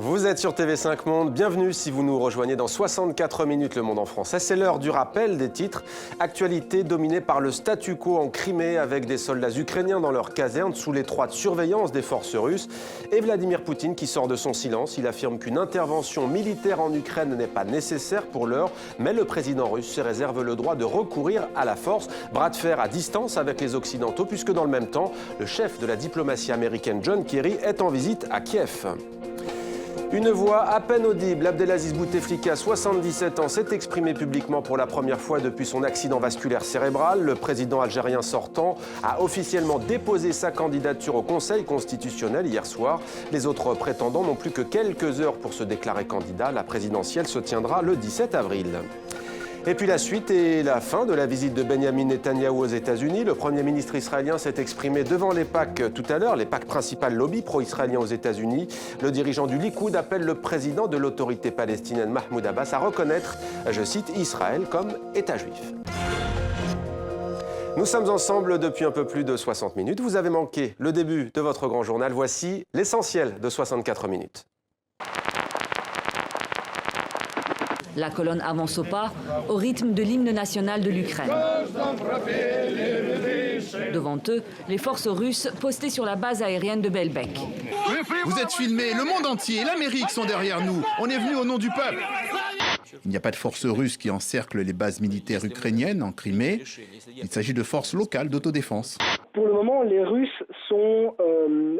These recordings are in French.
Vous êtes sur TV5 Monde, bienvenue si vous nous rejoignez dans 64 minutes Le Monde en français. C'est l'heure du rappel des titres. Actualité dominée par le statu quo en Crimée avec des soldats ukrainiens dans leur caserne sous l'étroite surveillance des forces russes. Et Vladimir Poutine qui sort de son silence. Il affirme qu'une intervention militaire en Ukraine n'est pas nécessaire pour l'heure, mais le président russe se réserve le droit de recourir à la force. Bras de fer à distance avec les Occidentaux puisque dans le même temps, le chef de la diplomatie américaine John Kerry est en visite à Kiev. Une voix à peine audible, Abdelaziz Bouteflika, 77 ans, s'est exprimé publiquement pour la première fois depuis son accident vasculaire cérébral. Le président algérien sortant a officiellement déposé sa candidature au Conseil constitutionnel hier soir. Les autres prétendants n'ont plus que quelques heures pour se déclarer candidat. La présidentielle se tiendra le 17 avril. Et puis la suite et la fin de la visite de Benjamin Netanyahou aux États-Unis. Le Premier ministre israélien s'est exprimé devant les PAC tout à l'heure, les PAC principales lobby pro-israéliens aux États-Unis. Le dirigeant du Likoud appelle le président de l'autorité palestinienne Mahmoud Abbas à reconnaître, je cite, Israël comme État juif. Nous sommes ensemble depuis un peu plus de 60 minutes. Vous avez manqué le début de votre grand journal. Voici l'essentiel de 64 minutes. La colonne avance au pas, au rythme de l'hymne national de l'Ukraine. Devant eux, les forces russes postées sur la base aérienne de Belbek. Vous êtes filmés, le monde entier, l'Amérique sont derrière nous. On est venus au nom du peuple. Il n'y a pas de forces russes qui encerclent les bases militaires ukrainiennes en Crimée. Il s'agit de forces locales d'autodéfense. Pour le moment, les Russes sont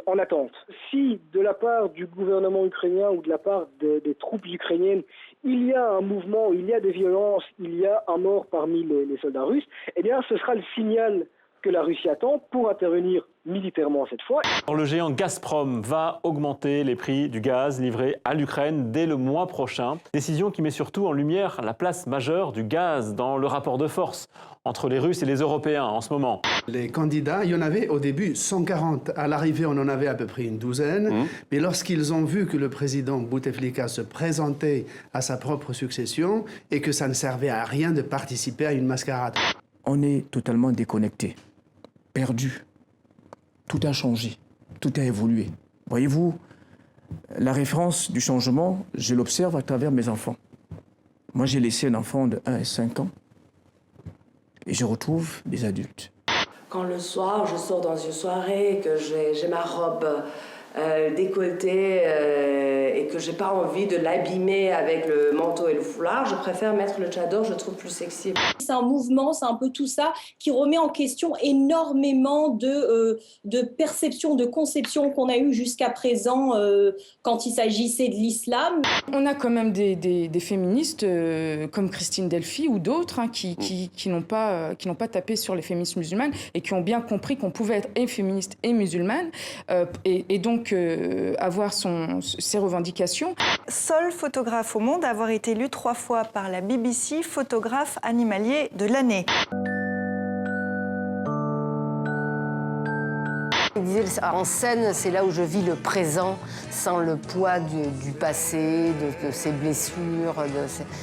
en attente. Si, de la part du gouvernement ukrainien ou de la part des troupes ukrainiennes, il y a un mouvement, il y a des violences, il y a un mort parmi les soldats russes, eh bien, ce sera le signal que la Russie attend pour intervenir militairement cette fois. Le géant Gazprom va augmenter les prix du gaz livré à l'Ukraine dès le mois prochain. Décision qui met surtout en lumière la place majeure du gaz dans le rapport de force entre les Russes et les Européens en ce moment. Les candidats, il y en avait au début 140. À l'arrivée, on en avait à peu près une douzaine. Mais lorsqu'ils ont vu que le président Bouteflika se présentait à sa propre succession et que ça ne servait à rien de participer à une mascarade. On est totalement déconnecté, perdu. Tout a changé, tout a évolué. Voyez-vous, la référence du changement, je l'observe à travers mes enfants. Moi, j'ai laissé un enfant de 1 et 5 ans et je retrouve des adultes. Quand le soir, je sors dans une soirée, que j'ai ma robe décolletée et que j'ai pas envie de l'abîmer avec le manteau et le foulard, je préfère mettre le tchador, je trouve plus sexy. C'est un mouvement, c'est un peu tout ça qui remet en question énormément de perceptions, de conceptions qu'on a eues jusqu'à présent quand il s'agissait de l'islam. On a quand même des féministes comme Christine Delphi ou d'autres qui n'ont pas tapé sur les féministes musulmanes et qui ont bien compris qu'on pouvait être et féministe et musulmane et donc avoir ses revendications. Seul photographe au monde à avoir été élu 3 fois par la BBC photographe animalier de l'année. Il disait, en scène, c'est là où je vis le présent, sans le poids du passé, de ses blessures.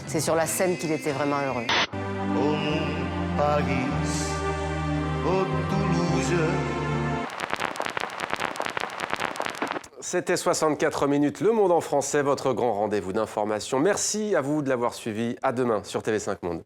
C'est sur la scène qu'il était vraiment heureux. Au Paris, au Toulouse. C'était 64 minutes, Le Monde en français, votre grand rendez-vous d'information. Merci à vous de l'avoir suivi. À demain sur TV5 Monde.